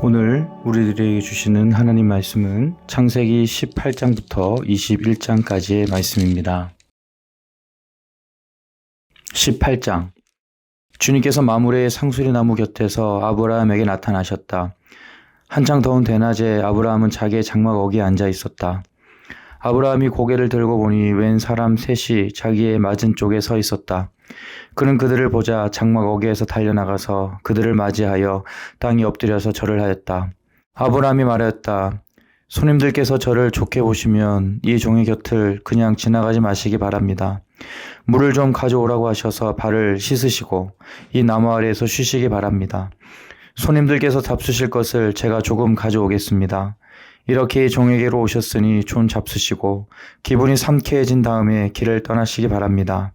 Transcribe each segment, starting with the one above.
오늘 우리들에게 주시는 하나님 말씀은 창세기 18장부터 21장까지의 말씀입니다. 18장. 주님께서 마므레의 상수리 나무 곁에서 아브라함에게 나타나셨다. 한창 더운 대낮에 아브라함은 자기의 장막 어귀에 앉아 있었다. 아브라함이 고개를 들고 보니 웬 사람 셋이 자기의 맞은 쪽에 서 있었다. 그는 그들을 보자 장막 어귀에서 달려나가서 그들을 맞이하여 땅에 엎드려서 절을 하였다. 아브라함이 말하였다. 손님들께서 저를 좋게 보시면 이 종의 곁을 그냥 지나가지 마시기 바랍니다. 물을 좀 가져오라고 하셔서 발을 씻으시고 이 나무 아래에서 쉬시기 바랍니다. 손님들께서 잡수실 것을 제가 조금 가져오겠습니다. 이렇게 종에게로 오셨으니 좀 잡수시고 기분이 상쾌해진 다음에 길을 떠나시기 바랍니다.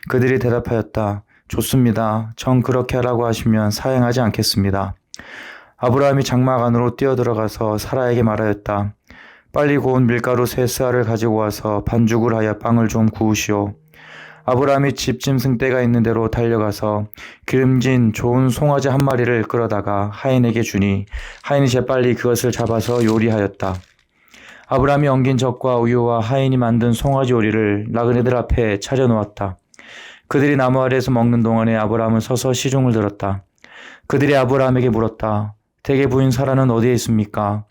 그들이 대답하였다. 좋습니다. 정 그렇게 하라고 하시면 사양하지 않겠습니다. 아브라함이 장막 안으로 뛰어들어가서 사라에게 말하였다. 빨리 고운 밀가루 3스아를 가지고 와서 반죽을 하여 빵을 좀 구우시오. 아브라함이 집짐승 떼가 있는 대로 달려가서 기름진 좋은 송아지 한 마리를 끌어다가 하인에게 주니 하인이 재빨리 그것을 잡아서 요리하였다. 아브라함이 엉긴 젖과 우유와 하인이 만든 송아지 요리를 나그네들 앞에 차려놓았다. 그들이 나무 아래에서 먹는 동안에 아브라함은 서서 시중을 들었다. 그들이 아브라함에게 물었다. 대개 부인 사라는 어디에 있습니까?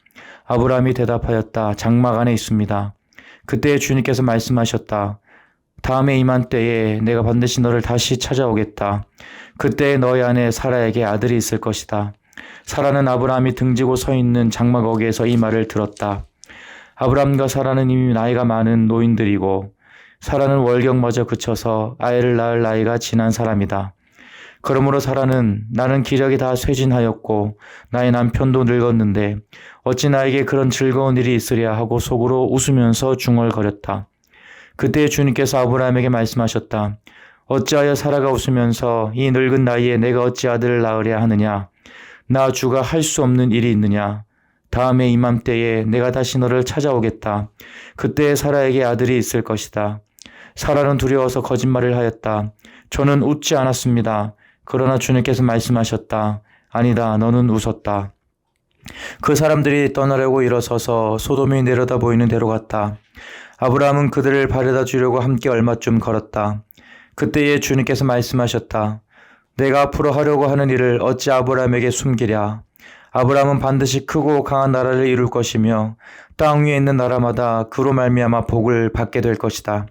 아브라함이 대답하였다. 장막 안에 있습니다. 그때 주님께서 말씀하셨다. 다음에 이맘때에 내가 반드시 너를 다시 찾아오겠다. 그때 너희 안에 사라에게 아들이 있을 것이다. 사라는 아브라함이 등지고 서 있는 장막 어귀에서 이 말을 들었다. 아브라함과 사라는 이미 나이가 많은 노인들이고 사라는 월경마저 그쳐서 아이를 낳을 나이가 지난 사람이다. 그러므로 사라는 나는 기력이 다 쇠진하였고 나의 남편도 늙었는데 어찌 나에게 그런 즐거운 일이 있으랴 하고 속으로 웃으면서 중얼거렸다. 그때 주님께서 아브라함에게 말씀하셨다. 어찌하여 사라가 웃으면서 이 늙은 나이에 내가 어찌 아들을 낳으랴 하느냐. 나 주가 할 수 없는 일이 있느냐. 다음에 이맘때에 내가 다시 너를 찾아오겠다. 그때 사라에게 아들이 있을 것이다. 사라는 두려워서 거짓말을 하였다. 저는 웃지 않았습니다. 그러나 주님께서 말씀하셨다. 아니다. 너는 웃었다. 그 사람들이 떠나려고 일어서서 소돔이 내려다 보이는 데로 갔다. 아브라함은 그들을 바래다 주려고 함께 얼마쯤 걸었다. 그때에 주님께서 말씀하셨다. 내가 앞으로 하려고 하는 일을 어찌 아브라함에게 숨기랴. 아브라함은 반드시 크고 강한 나라를 이룰 것이며 땅 위에 있는 나라마다 그로 말미암아 복을 받게 될 것이다.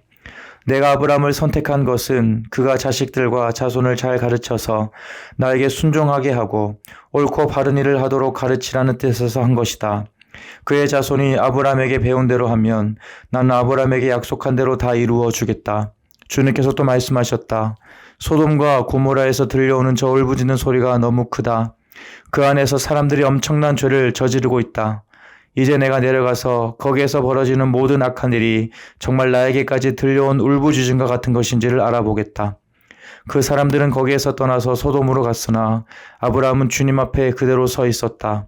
내가 아브라함을 선택한 것은 그가 자식들과 자손을 잘 가르쳐서 나에게 순종하게 하고 옳고 바른 일을 하도록 가르치라는 뜻에서 한 것이다. 그의 자손이 아브라함에게 배운 대로 하면 나는 아브라함에게 약속한 대로 다 이루어 주겠다. 주님께서 또 말씀하셨다. 소돔과 고모라에서 들려오는 저 울부짖는 소리가 너무 크다. 그 안에서 사람들이 엄청난 죄를 저지르고 있다. 이제 내가 내려가서 거기에서 벌어지는 모든 악한 일이 정말 나에게까지 들려온 울부짖음과 같은 것인지를 알아보겠다. 그 사람들은 거기에서 떠나서 소돔으로 갔으나 아브라함은 주님 앞에 그대로 서 있었다.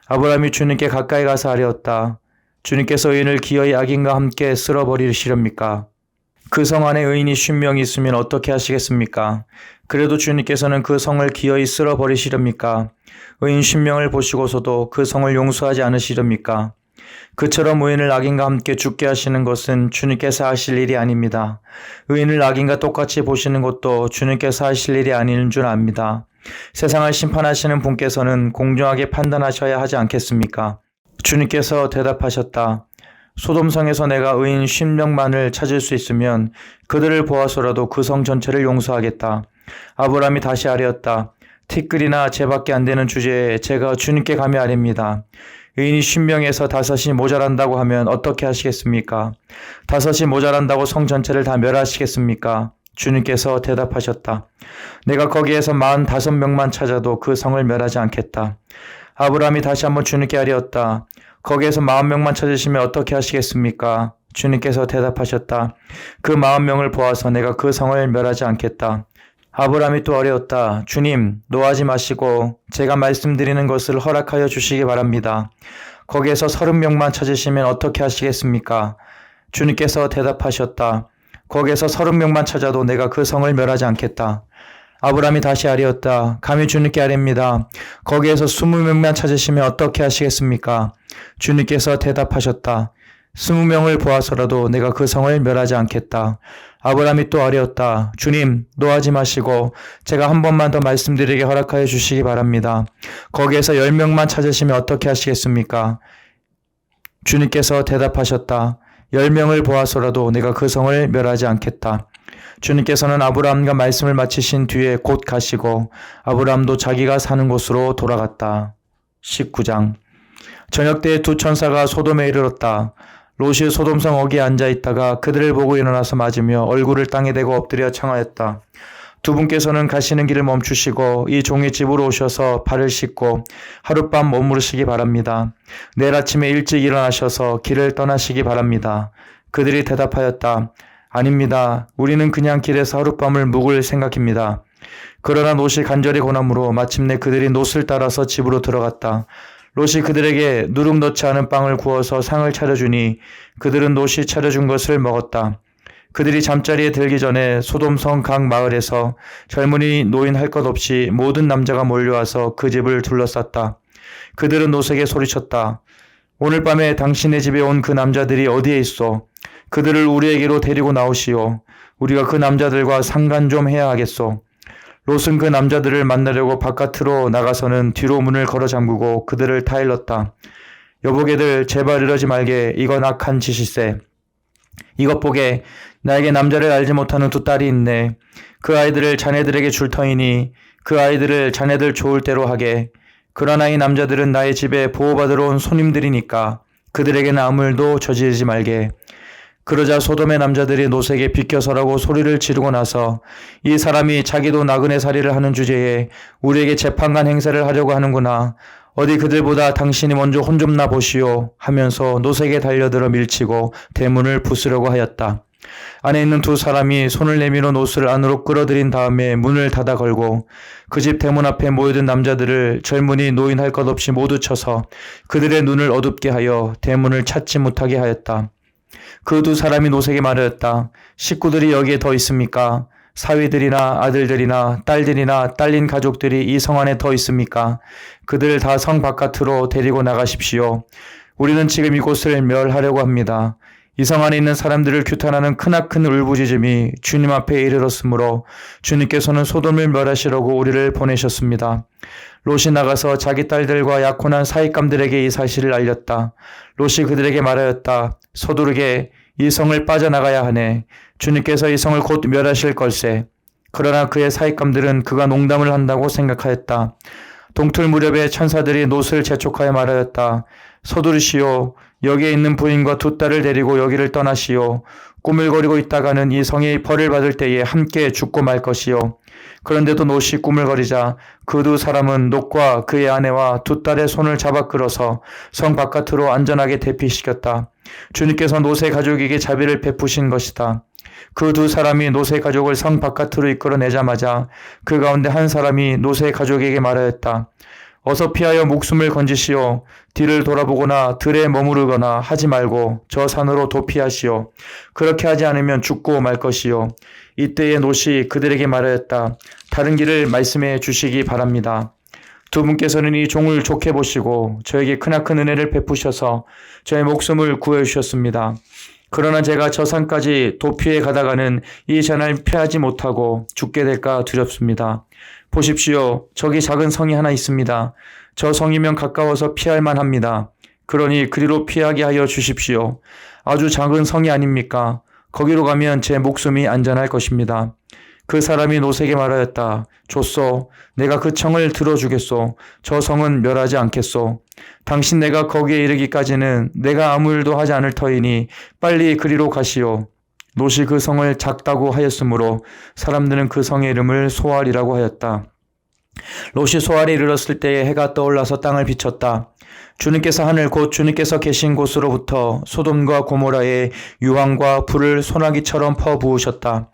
아브라함이 주님께 가까이 가서 아뢰었다. 주님께서 의인을 기어이 악인과 함께 쓸어버리시렵니까? 그 성 안에 의인이 50명이 있으면 어떻게 하시겠습니까? 그래도 주님께서는 그 성을 기어이 쓸어버리시렵니까? 의인 10명을 보시고서도 그 성을 용서하지 않으시렵니까? 그처럼 의인을 악인과 함께 죽게 하시는 것은 주님께서 하실 일이 아닙니다. 의인을 악인과 똑같이 보시는 것도 주님께서 하실 일이 아닌 줄 압니다. 세상을 심판하시는 분께서는 공정하게 판단하셔야 하지 않겠습니까? 주님께서 대답하셨다. 소돔성에서 내가 의인 10명만을 찾을 수 있으면 그들을 보아서라도 그 성 전체를 용서하겠다. 아브라함이 다시 아뢰었다. 티끌이나 재밖에 안 되는 주제에 제가 주님께 감히 아뢰입니다. 의인이 10명에서 5이 모자란다고 하면 어떻게 하시겠습니까? 5이 모자란다고 성 전체를 다 멸하시겠습니까? 주님께서 대답하셨다. 내가 거기에서 45명만 찾아도 그 성을 멸하지 않겠다. 아브라함이 다시 한번 주님께 아뢰었다. 거기에서 40명만 찾으시면 어떻게 하시겠습니까? 주님께서 대답하셨다. 그 40명을 보아서 내가 그 성을 멸하지 않겠다. 아브라함이 또 아뢰었다. 주님, 노하지 마시고 제가 말씀드리는 것을 허락하여 주시기 바랍니다. 거기에서 30명만 찾으시면 어떻게 하시겠습니까? 주님께서 대답하셨다. 거기에서 30명만 찾아도 내가 그 성을 멸하지 않겠다. 아브라함이 다시 아뢰었다. 감히 주님께 아뢰입니다. 거기에서 20명만 찾으시면 어떻게 하시겠습니까? 주님께서 대답하셨다. 20명을 보아서라도 내가 그 성을 멸하지 않겠다. 아브라함이 또 아뢰었다. 주님, 노하지 마시고 제가 한 번만 더 말씀드리게 허락하여 주시기 바랍니다. 거기에서 10명만 찾으시면 어떻게 하시겠습니까? 주님께서 대답하셨다. 10명을 보아서라도 내가 그 성을 멸하지 않겠다. 주님께서는 아브라함과 말씀을 마치신 뒤에 곧 가시고 아브라함도 자기가 사는 곳으로 돌아갔다. 19장. 저녁 때에 두 천사가 소돔에 이르렀다. 롯이 소돔성 어귀에 앉아있다가 그들을 보고 일어나서 맞으며 얼굴을 땅에 대고 엎드려 청하였다. 두 분께서는 가시는 길을 멈추시고 이 종의 집으로 오셔서 발을 씻고 하룻밤 머무르시기 바랍니다. 내일 아침에 일찍 일어나셔서 길을 떠나시기 바랍니다. 그들이 대답하였다. 아닙니다. 우리는 그냥 길에서 하룻밤을 묵을 생각입니다. 그러나 롯이 간절히 권함으로 마침내 그들이 롯을 따라서 집으로 들어갔다. 롯이 그들에게 누룩 넣지 않은 빵을 구워서 상을 차려주니 그들은 롯이 차려준 것을 먹었다. 그들이 잠자리에 들기 전에 소돔성 각 마을에서 젊은이 노인 할 것 없이 모든 남자가 몰려와서 그 집을 둘러쌌다. 그들은 롯에게 소리쳤다. 오늘 밤에 당신의 집에 온 그 남자들이 어디에 있어? 그들을 우리에게로 데리고 나오시오. 우리가 그 남자들과 상간 좀 해야 하겠소. 롯은 그 남자들을 만나려고 바깥으로 나가서는 뒤로 문을 걸어 잠그고 그들을 타일렀다. 여보게들 제발 이러지 말게. 이건 악한 짓일세. 이것 보게. 나에게 남자를 알지 못하는 두 딸이 있네. 그 아이들을 자네들에게 줄 터이니 그 아이들을 자네들 좋을 대로 하게. 그러나 이 남자들은 나의 집에 보호받으러 온 손님들이니까 그들에게는 아무 일도 저지르지 말게. 그러자 소돔의 남자들이 롯에게 비켜서라고 소리를 지르고 나서 이 사람이 자기도 나그네 살이를 하는 주제에 우리에게 재판관 행세를 하려고 하는구나. 어디 그들보다 당신이 먼저 혼 좀 나 보시오 하면서 롯에게 달려들어 밀치고 대문을 부수려고 하였다. 안에 있는 두 사람이 손을 내밀어 롯을 안으로 끌어들인 다음에 문을 닫아 걸고 그 집 대문 앞에 모여든 남자들을 젊은이 노인 할 것 없이 모두 쳐서 그들의 눈을 어둡게 하여 대문을 찾지 못하게 하였다. 그 두 사람이 롯에게 말하였다. 식구들이 여기에 더 있습니까? 사위들이나 아들들이나 딸들이나 딸린 가족들이 이 성 안에 더 있습니까? 그들을 다 성 바깥으로 데리고 나가십시오. 우리는 지금 이곳을 멸하려고 합니다. 이 성 안에 있는 사람들을 규탄하는 크나큰 울부짖음이 주님 앞에 이르렀으므로 주님께서는 소돔을 멸하시려고 우리를 보내셨습니다. 롯이 나가서 자기 딸들과 약혼한 사익감들에게 이 사실을 알렸다. 롯이 그들에게 말하였다. 서두르게 이 성을 빠져나가야 하네. 주님께서 이 성을 곧 멸하실 걸세. 그러나 그의 사익감들은 그가 농담을 한다고 생각하였다. 동틀 무렵에 천사들이 롯을 재촉하여 말하였다. 서두르시오. 여기에 있는 부인과 두 딸을 데리고 여기를 떠나시오. 꾸물거리고 있다가는 이 성이 벌을 받을 때에 함께 죽고 말 것이오. 그런데도 롯이 꾸물거리자 그 두 사람은 롯과 그의 아내와 두 딸의 손을 잡아 끌어서 성 바깥으로 안전하게 대피시켰다. 주님께서 롯의 가족에게 자비를 베푸신 것이다. 그 두 사람이 롯의 가족을 성 바깥으로 이끌어내자마자 그 가운데 한 사람이 롯의 가족에게 말하였다. 어서 피하여 목숨을 건지시오. 뒤를 돌아보거나 들에 머무르거나 하지 말고 저 산으로 도피하시오. 그렇게 하지 않으면 죽고 말 것이오. 이때에 롯이 그들에게 말하였다. 다른 길을 말씀해 주시기 바랍니다. 두 분께서는 이 종을 좋게 보시고 저에게 크나큰 은혜를 베푸셔서 저의 목숨을 구해주셨습니다. 그러나 제가 저 산까지 도피해 가다가는 이 잔을 피하지 못하고 죽게 될까 두렵습니다. 보십시오. 저기 작은 성이 하나 있습니다. 저 성이면 가까워서 피할 만합니다. 그러니 그리로 피하게 하여 주십시오. 아주 작은 성이 아닙니까? 거기로 가면 제 목숨이 안전할 것입니다. 그 사람이 롯에게 말하였다. 좋소. 내가 그 청을 들어주겠소. 저 성은 멸하지 않겠소. 당신 내가 거기에 이르기까지는 내가 아무 일도 하지 않을 터이니 빨리 그리로 가시오. 롯이 그 성을 작다고 하였으므로 사람들은 그 성의 이름을 소알이라고 하였다. 롯이 소알에 이르렀을 때에 해가 떠올라서 땅을 비췄다. 주님께서 하늘 곧 주님께서 계신 곳으로부터 소돔과 고모라의 유황과 불을 소나기처럼 퍼부으셨다.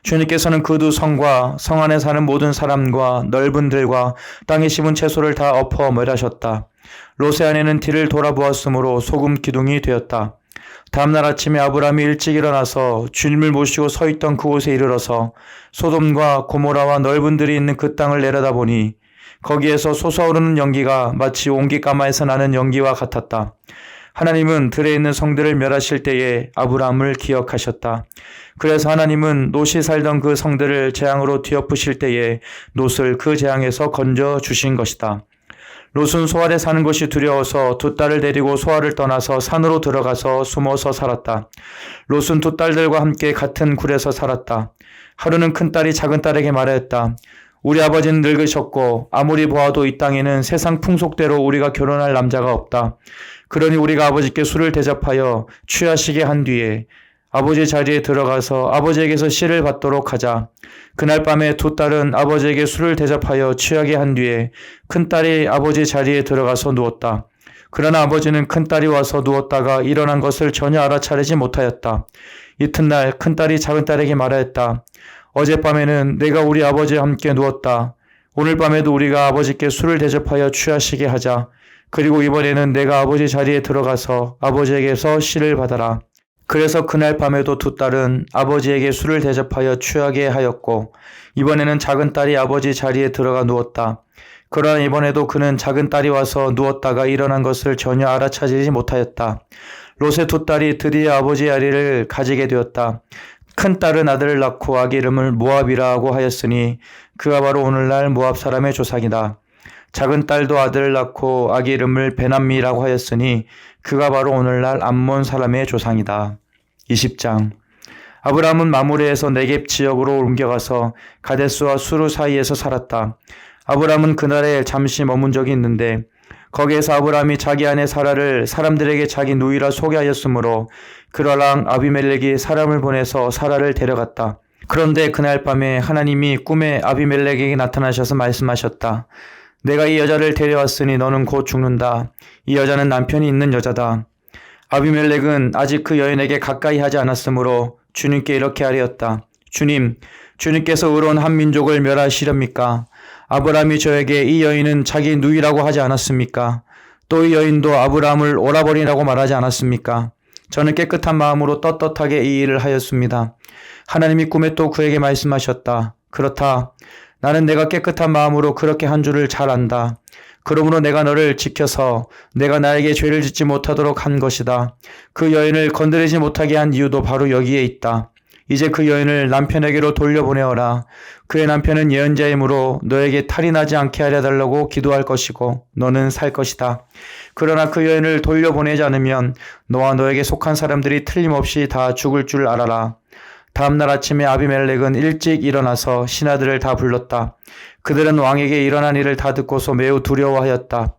주님께서는 그 두 성과 성 안에 사는 모든 사람과 넓은 들과 땅에 심은 채소를 다 엎어 멸하셨다. 롯의 아내는 뒤를 돌아보았으므로 소금 기둥이 되었다. 다음날 아침에 아브라함이 일찍 일어나서 주님을 모시고 서 있던 그곳에 이르러서 소돔과 고모라와 넓은 들이 있는 그 땅을 내려다보니 거기에서 솟아오르는 연기가 마치 온기가마에서 나는 연기와 같았다. 하나님은 들에 있는 성들을 멸하실 때에 아브라함을 기억하셨다. 그래서 하나님은 롯이 살던 그 성들을 재앙으로 뒤엎으실 때에 롯을 그 재앙에서 건져 주신 것이다. 롯은 소알에 사는 것이 두려워서 두 딸을 데리고 소알을 떠나서 산으로 들어가서 숨어서 살았다. 롯은 두 딸들과 함께 같은 굴에서 살았다. 하루는 큰딸이 작은딸에게 말하였다. 우리 아버지는 늙으셨고 아무리 보아도 이 땅에는 세상 풍속대로 우리가 결혼할 남자가 없다. 그러니 우리가 아버지께 술을 대접하여 취하시게 한 뒤에 아버지 자리에 들어가서 아버지에게서 씨를 받도록 하자. 그날 밤에 두 딸은 아버지에게 술을 대접하여 취하게 한 뒤에 큰딸이 아버지 자리에 들어가서 누웠다. 그러나 아버지는 큰딸이 와서 누웠다가 일어난 것을 전혀 알아차리지 못하였다. 이튿날 큰딸이 작은딸에게 말하였다. 어젯밤에는 내가 우리 아버지와 함께 누웠다. 오늘 밤에도 우리가 아버지께 술을 대접하여 취하시게 하자. 그리고 이번에는 내가 아버지 자리에 들어가서 아버지에게서 씨를 받아라. 그래서 그날 밤에도 두 딸은 아버지에게 술을 대접하여 취하게 하였고 이번에는 작은 딸이 아버지 자리에 들어가 누웠다. 그러나 이번에도 그는 작은 딸이 와서 누웠다가 일어난 것을 전혀 알아차리지 못하였다. 롯의 두 딸이 드디어 아버지의 아리를 가지게 되었다. 큰 딸은 아들을 낳고 아기 이름을 모압이라고 하였으니 그가 바로 오늘날 모압 사람의 조상이다. 작은 딸도 아들을 낳고 아기 이름을 베남미라고 하였으니 그가 바로 오늘날 암몬 사람의 조상이다. 20장 아브라함은 마므레에서 네겝 지역으로 옮겨가서 가데스와 수르 사이에서 살았다. 아브라함은 그날에 잠시 머문 적이 있는데 거기에서 아브라함이 자기 아내 사라를 사람들에게 자기 누이라 소개하였으므로 그러랑 아비멜렉이 사람을 보내서 사라를 데려갔다. 그런데 그날 밤에 하나님이 꿈에 아비멜렉에게 나타나셔서 말씀하셨다. 내가 이 여자를 데려왔으니 너는 곧 죽는다. 이 여자는 남편이 있는 여자다. 아비멜렉은 아직 그 여인에게 가까이 하지 않았으므로 주님께 이렇게 하리었다. 주님, 주님께서 의로운 한 민족을 멸하시렵니까? 아브라함이 저에게 이 여인은 자기 누이라고 하지 않았습니까? 또 이 여인도 아브라함을 오라버니라고 말하지 않았습니까? 저는 깨끗한 마음으로 떳떳하게 이 일을 하였습니다. 하나님이 꿈에 또 그에게 말씀하셨다. 그렇다. 나는 내가 깨끗한 마음으로 그렇게 한 줄을 잘 안다. 그러므로 내가 너를 지켜서 내가 나에게 죄를 짓지 못하도록 한 것이다. 그 여인을 건드리지 못하게 한 이유도 바로 여기에 있다. 이제 그 여인을 남편에게로 돌려보내어라. 그의 남편은 예언자이므로 너에게 탈이 나지 않게 하려 달라고 기도할 것이고 너는 살 것이다. 그러나 그 여인을 돌려보내지 않으면 너와 너에게 속한 사람들이 틀림없이 다 죽을 줄 알아라. 다음날 아침에 아비멜렉은 일찍 일어나서 신하들을 다 불렀다. 그들은 왕에게 일어난 일을 다 듣고서 매우 두려워하였다.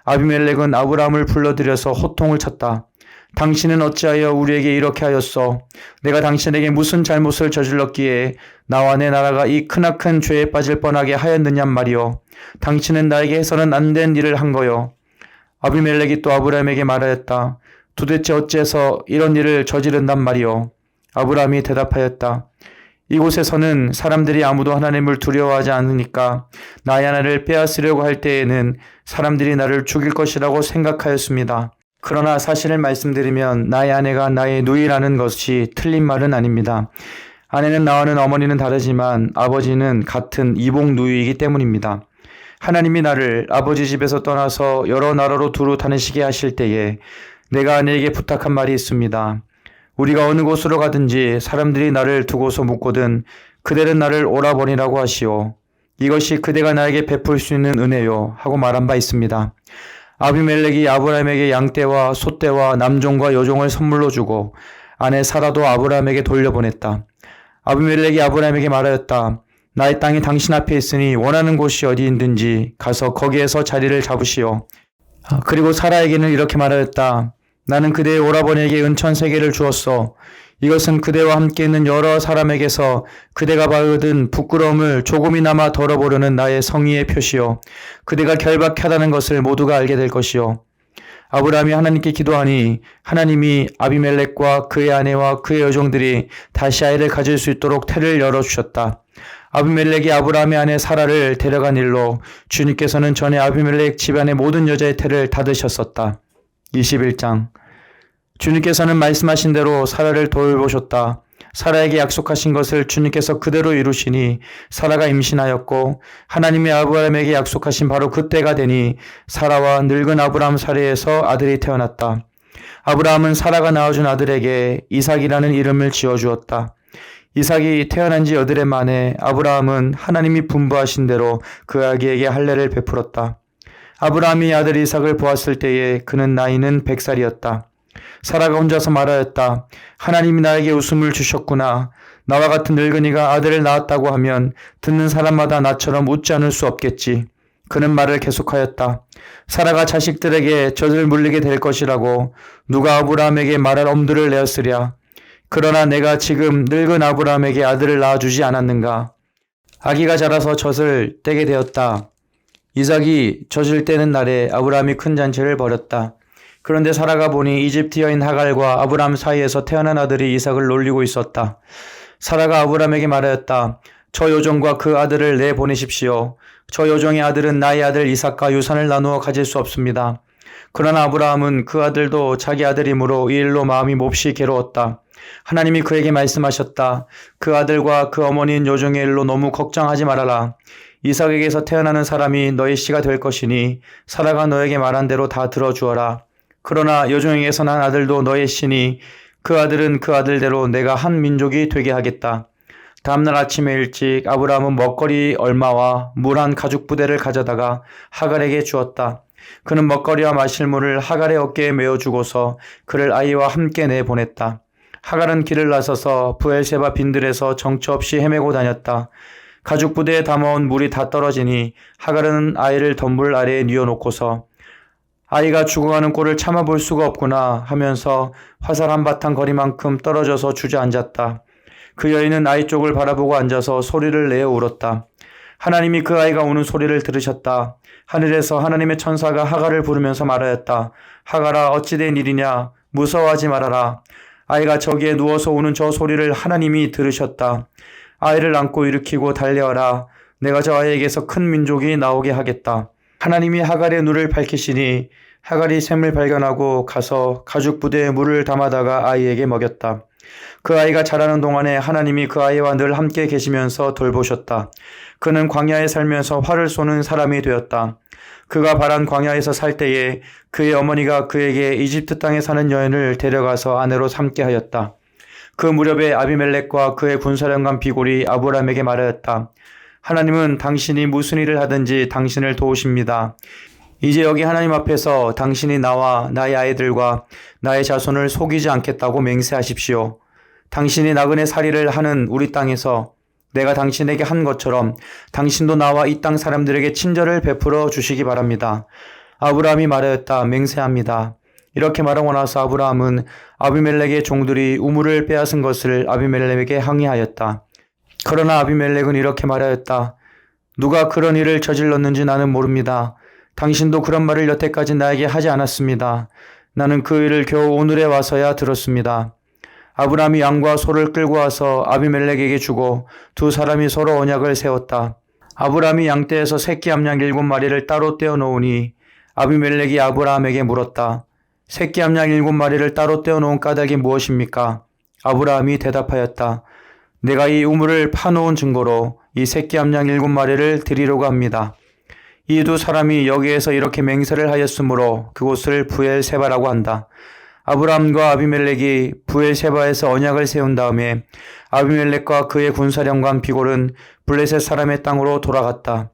아비멜렉은 아브라함을 불러들여서 호통을 쳤다. 당신은 어찌하여 우리에게 이렇게 하였소? 내가 당신에게 무슨 잘못을 저질렀기에 나와 내 나라가 이 크나큰 죄에 빠질 뻔하게 하였느냔 말이오. 당신은 나에게 해서는 안 된 일을 한 거요. 아비멜렉이 또 아브라함에게 말하였다. 도대체 어째서 이런 일을 저지른단 말이오. 아브라함이 대답하였다. 이곳에서는 사람들이 아무도 하나님을 두려워하지 않으니까 나의 아내를 빼앗으려고 할 때에는 사람들이 나를 죽일 것이라고 생각하였습니다. 그러나 사실을 말씀드리면 나의 아내가 나의 누이라는 것이 틀린 말은 아닙니다. 아내는 나와는 어머니는 다르지만 아버지는 같은 이복 누이이기 때문입니다. 하나님이 나를 아버지 집에서 떠나서 여러 나라로 두루 다니시게 하실 때에 내가 아내에게 부탁한 말이 있습니다. 우리가 어느 곳으로 가든지 사람들이 나를 두고서 묻거든 그대는 나를 오라버니라고 하시오. 이것이 그대가 나에게 베풀 수 있는 은혜요 하고 말한 바 있습니다. 아비멜렉이 아브라함에게 양떼와 소떼와 남종과 여종을 선물로 주고 아내 사라도 아브라함에게 돌려보냈다. 아비멜렉이 아브라함에게 말하였다. 나의 땅이 당신 앞에 있으니 원하는 곳이 어디인든지 가서 거기에서 자리를 잡으시오. 그리고 사라에게는 이렇게 말하였다. 나는 그대의 오라버니에게 은천 3개를 주었소. 이것은 그대와 함께 있는 여러 사람에게서 그대가 받은 부끄러움을 조금이나마 덜어보려는 나의 성의의 표시요. 그대가 결박하다는 것을 모두가 알게 될 것이요. 아브라함이 하나님께 기도하니 하나님이 아비멜렉과 그의 아내와 그의 여종들이 다시 아이를 가질 수 있도록 태를 열어주셨다. 아비멜렉이 아브라함의 아내 사라를 데려간 일로 주님께서는 전에 아비멜렉 집안의 모든 여자의 태를 닫으셨었다. 21장 주님께서는 말씀하신 대로 사라를 돌보셨다. 사라에게 약속하신 것을 주님께서 그대로 이루시니 사라가 임신하였고 하나님이 아브라함에게 약속하신 바로 그때가 되니 사라와 늙은 아브라함 사이에서 아들이 태어났다. 아브라함은 사라가 낳아준 아들에게 이삭이라는 이름을 지어주었다. 이삭이 태어난 지 8해 만에 아브라함은 하나님이 분부하신 대로 그 아기에게 할례를 베풀었다. 아브라함이 아들 이삭을 보았을 때에 그는 나이는 100살이었다. 사라가 혼자서 말하였다. 하나님이 나에게 웃음을 주셨구나. 나와 같은 늙은이가 아들을 낳았다고 하면 듣는 사람마다 나처럼 웃지 않을 수 없겠지. 그는 말을 계속하였다. 사라가 자식들에게 젖을 물리게 될 것이라고 누가 아브라함에게 말할 엄두를 내었으랴. 그러나 내가 지금 늙은 아브라함에게 아들을 낳아주지 않았는가. 아기가 자라서 젖을 떼게 되었다. 이삭이 젖을 떼는 날에 아브라함이 큰 잔치를 벌였다. 그런데 사라가 보니 이집트 여인 하갈과 아브라함 사이에서 태어난 아들이 이삭을 놀리고 있었다. 사라가 아브라함에게 말하였다. 저 요정과 그 아들을 내보내십시오. 저 요정의 아들은 나의 아들 이삭과 유산을 나누어 가질 수 없습니다. 그러나 아브라함은 그 아들도 자기 아들이므로 이 일로 마음이 몹시 괴로웠다. 하나님이 그에게 말씀하셨다. 그 아들과 그 어머니인 요정의 일로 너무 걱정하지 말아라. 이삭에게서 태어나는 사람이 너의 씨가 될 것이니 사라가 너에게 말한 대로 다 들어주어라. 그러나 요정에게서 난 아들도 너의 씨니 그 아들은 그 아들대로 내가 한 민족이 되게 하겠다. 다음날 아침에 일찍 아브라함은 먹거리 얼마와 물 한 가죽 부대를 가져다가 하갈에게 주었다. 그는 먹거리와 마실 물을 하갈의 어깨에 메어주고서 그를 아이와 함께 내보냈다. 하갈은 길을 나서서 브엘세바 빈들에서 정처 없이 헤매고 다녔다. 가죽 부대에 담아온 물이 다 떨어지니 하갈은 아이를 덤불 아래에 뉘어놓고서 아이가 죽어가는 꼴을 참아볼 수가 없구나 하면서 화살 한바탕 거리만큼 떨어져서 주저앉았다. 그 여인은 아이 쪽을 바라보고 앉아서 소리를 내어 울었다. 하나님이 그 아이가 우는 소리를 들으셨다. 하늘에서 하나님의 천사가 하갈을 부르면서 말하였다. 하갈아, 어찌 된 일이냐? 무서워하지 말아라. 아이가 저기에 누워서 우는 저 소리를 하나님이 들으셨다. 아이를 안고 일으키고 달려와라. 내가 저 아이에게서 큰 민족이 나오게 하겠다. 하나님이 하갈의 눈을 밝히시니 하갈이 샘을 발견하고 가서 가죽 부대에 물을 담아다가 아이에게 먹였다. 그 아이가 자라는 동안에 하나님이 그 아이와 늘 함께 계시면서 돌보셨다. 그는 광야에 살면서 활을 쏘는 사람이 되었다. 그가 바란 광야에서 살 때에 그의 어머니가 그에게 이집트 땅에 사는 여인을 데려가서 아내로 삼게 하였다. 그 무렵에 아비멜렉과 그의 군사령관 비골이 아브라함에게 말하였다. 하나님은 당신이 무슨 일을 하든지 당신을 도우십니다. 이제 여기 하나님 앞에서 당신이 나와 나의 아이들과 나의 자손을 속이지 않겠다고 맹세하십시오. 당신이 나그네 살이를 하는 우리 땅에서 내가 당신에게 한 것처럼 당신도 나와 이 땅 사람들에게 친절을 베풀어 주시기 바랍니다. 아브라함이 말하였다. 맹세합니다. 이렇게 말하고 나서 아브라함은 아비멜렉의 종들이 우물을 빼앗은 것을 아비멜렉에게 항의하였다. 그러나 아비멜렉은 이렇게 말하였다. 누가 그런 일을 저질렀는지 나는 모릅니다. 당신도 그런 말을 여태까지 나에게 하지 않았습니다. 나는 그 일을 겨우 오늘에 와서야 들었습니다. 아브라함이 양과 소를 끌고 와서 아비멜렉에게 주고 두 사람이 서로 언약을 세웠다. 아브라함이 양떼에서 새끼 암양 7마리를 따로 떼어 놓으니 아비멜렉이 아브라함에게 물었다. 새끼 암양 7마리를 따로 떼어 놓은 까닭이 무엇입니까? 아브라함이 대답하였다. 내가 이 우물을 파놓은 증거로 이 새끼 암양 7마리를 드리려고 합니다. 이 두 사람이 여기에서 이렇게 맹세를 하였으므로 그곳을 브엘세바라고 한다. 아브라함과 아비멜렉이 브엘세바에서 언약을 세운 다음에 아비멜렉과 그의 군사령관 비골은 블레셋 사람의 땅으로 돌아갔다.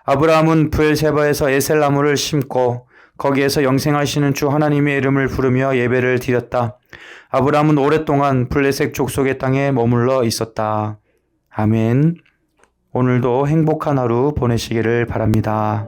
아브라함은 브엘세바에서 에셀나무를 심고 거기에서 영생하시는 주 하나님의 이름을 부르며 예배를 드렸다. 아브라함은 오랫동안 블레셋 족속의 땅에 머물러 있었다. 아멘. 오늘도 행복한 하루 보내시기를 바랍니다.